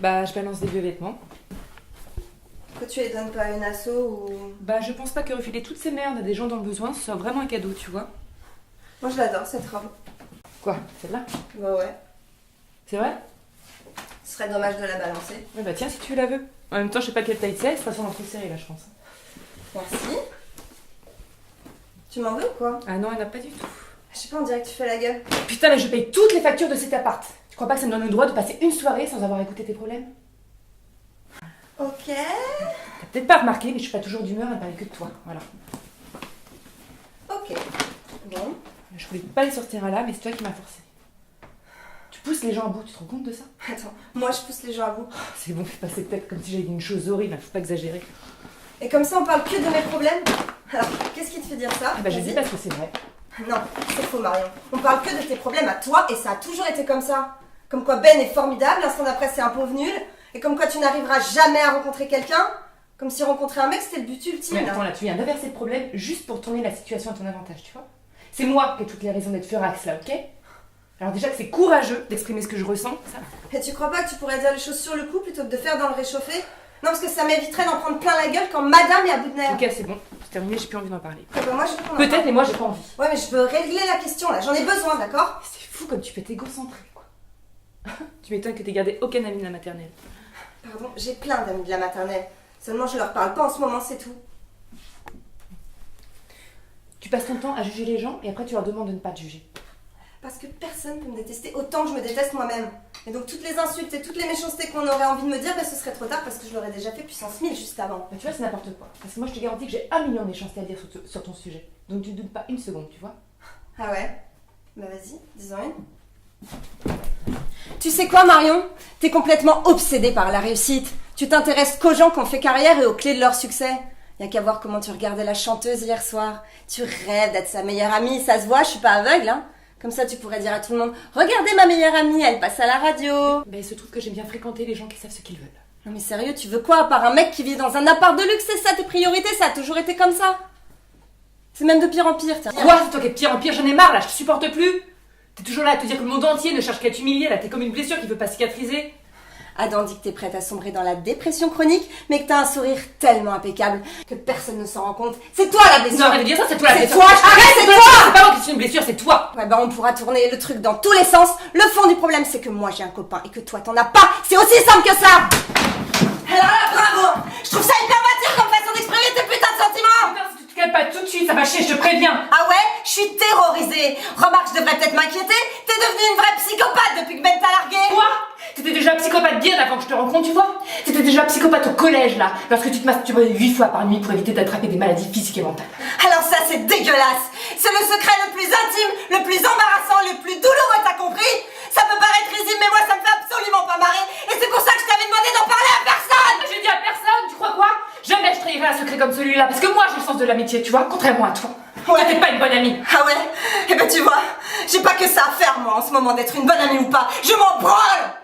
Bah, je balance des vieux vêtements. Pourquoi tu les donnes pas à une asso ou... Bah, je pense pas que refiler toutes ces merdes à des gens dans le besoin, ce soit vraiment un cadeau, tu vois. Moi je l'adore cette robe. Quoi, celle-là? Bah ouais. C'est vrai? Ce serait dommage de la balancer. Ouais, bah tiens, si tu la veux. En même temps, je sais pas quelle taille c'est, elle sera sûrement trop serrée là, je pense. Merci. Tu m'en veux ou quoi? Ah non, elle n'a pas du tout. Je sais pas, on dirait que tu fais la gueule. Putain, là, je paye toutes les factures de cet appart. Tu crois pas que ça me donne le droit de passer une soirée sans avoir écouté tes problèmes? Ok. T'as peut-être pas remarqué, mais je suis pas toujours d'humeur à ne parler que de toi, voilà. Ok. Bon. Je voulais pas aller sur ce terrain-là, mais c'est toi qui m'as forcé. Tu pousses les gens à bout, tu te rends compte de ça? Attends, moi je pousse les gens à bout. C'est bon, fais passer peut-être comme si j'avais dit une chose horrible, faut pas exagérer. Et comme ça on parle que de mes problèmes? Alors, qu'est-ce qui te fait dire ça? Ah bah je Vas-y. dis parce que c'est vrai. Non, c'est faux Marion. On parle que de tes problèmes à toi et ça a toujours été comme ça. Comme quoi Ben est formidable, l'instant d'après c'est un pauvre nul. Et comme quoi tu n'arriveras jamais à rencontrer quelqu'un. Comme si rencontrer un mec c'était le but ultime. Mais attends là, tu viens d'inverser le problème juste pour tourner la situation à ton avantage, tu vois. C'est moi qui ai toutes les raisons d'être furax là, ok? Alors déjà que c'est courageux d'exprimer ce que je ressens, ça. Et tu crois pas que tu pourrais dire les choses sur le coup plutôt que de faire dans le réchauffé? Non, parce que ça m'éviterait d'en prendre plein la gueule quand madame est à bout de nerfs. Ok, c'est bon, c'est terminé, j'ai plus envie d'en parler. Eh ben, moi, je veux qu'on en Peut-être, parle. mais moi j'ai pas envie. Ouais, mais je veux régler la question là, j'en ai besoin, d'accord? C'est fou comme tu peux être égocentré, quoi. Tu m'étonnes que t'aies gardé aucun ami de la maternelle. Pardon, j'ai plein d'amis de la maternelle. Seulement, je leur parle pas en ce moment, c'est tout. Tu passes ton temps à juger les gens et après tu leur demandes de ne pas te juger. Parce que personne peut me détester autant que je me déteste moi-même. Et donc, toutes les insultes et toutes les méchancetés qu'on aurait envie de me dire, ben, ce serait trop tard parce que je l'aurais déjà fait puissance 1000 juste avant. Bah, tu vois, c'est n'importe quoi. Parce que moi je te garantis que j'ai 1 million d'échancetés à dire sur ton sujet. Donc tu ne doutes pas une seconde, tu vois. Ah ouais? Bah vas-y, dis-en une. Tu sais quoi, Marion? T'es complètement obsédée par la réussite. Tu t'intéresses qu'aux gens qui ont fait carrière et aux clés de leur succès. Y'a qu'à voir comment tu regardais la chanteuse hier soir. Tu rêves d'être sa meilleure amie, ça se voit, je suis pas aveugle, hein. Comme ça, tu pourrais dire à tout le monde, regardez ma meilleure amie, elle passe à la radio. Bah il se trouve que j'aime bien fréquenter les gens qui savent ce qu'ils veulent. Non mais sérieux, tu veux quoi à part un mec qui vit dans un appart de luxe? C'est ça tes priorités? Ça a toujours été comme ça. C'est même de pire en pire, tiens. Quoi? C'est toi qui es de pire en pire, j'en ai marre là, je te supporte plus. T'es toujours là à te dire que le monde entier ne cherche qu'à t'humilier, là t'es comme une blessure qui veut pas cicatriser. Adam dit que t'es prête à sombrer dans la dépression chronique, mais que t'as un sourire tellement impeccable que personne ne s'en rend compte. C'est toi la blessure! Non, arrête de dire ça, c'est toi la C'est blessure. toi, arrête, c'est toi! C'est pas moi qui suis une blessure, c'est toi. Ouais bah on pourra tourner le truc dans tous les sens. Le fond du problème c'est que moi j'ai un copain et que toi t'en as pas. C'est aussi simple que ça! Alors là, bravo! Je trouve ça hyper mature comme façon d'exprimer tes putains de sentiments! Putain, si tu te calmes pas tout de suite, ça va chier, je te préviens. Ah ouais? Je suis terrorisée! Remarque, je devrais peut-être m'inquiéter. T'es devenue une vraie psychopathe depuis que Ben t'a largué! Quoi? T'étais déjà psychopathe bien avant que je te rencontre, tu vois. T'étais déjà psychopathe au collège, là, lorsque tu te masturbais 8 fois par nuit pour éviter d'attraper des maladies physiques et mentales. Alors ça c'est dégueulasse! C'est le secret le plus intime, le plus embarrassant, le plus douloureux, t'as compris? Ça peut paraître risible mais moi ça me fait absolument pas marrer et c'est pour ça que je t'avais demandé d'en parler à personne! J'ai dit à personne, tu crois quoi? Jamais je trahirai un secret comme celui-là, parce que moi j'ai le sens de l'amitié, tu vois, contrairement à toi. Ouais. Toi, t'es pas une bonne amie. Ah ouais? Eh ben tu vois, j'ai pas que ça à faire moi en ce moment d'être une bonne amie ou pas, je m'en branle!